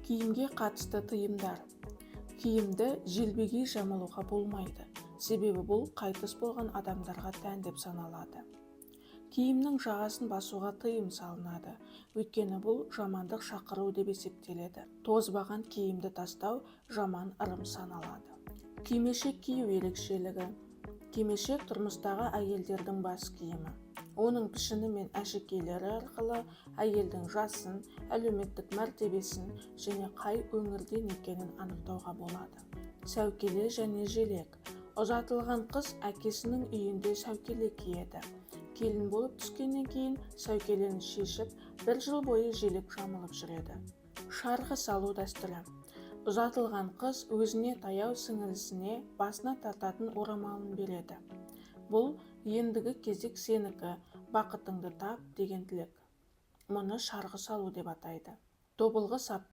Киімге қатысты тыйымдар. Киімді желбегей жамылуға болмайды, себебі бұл қайтыс болған адамдарға тән деп саналады. Киімнің жағасын басуға тыйым салынады, өйткені бұл жамандық шақыру деп есептеледі. Тозбаған киімді тастау жаман ырым саналады. Кимешек кию ерекшелігі. Кимешек тұрмыстағы әйелдердің бас киімі. Оның пішіні мен әшекейлері арқылы әйелдің жасын, әлеуметтік мәртебесін және қай өңірден екенін анықтауға болады. Сәукеле және желек. Ұзатылған қыз әкесінің үйінде сәукеле киеді. Келін болып түскеннен кейін сәукелені шешіп, 1 жыл бойы желек жамылып жүреді. Шарғы салу дәстүрі. Ұзатылған қыз өзіне таяу сіңілісіне басына тартатын орамалын береді. Бұл ендігі кезек сенікі, бақытыңды тап деген тілек. Мұны шарғы салу деп атайды. Тобылғы сап.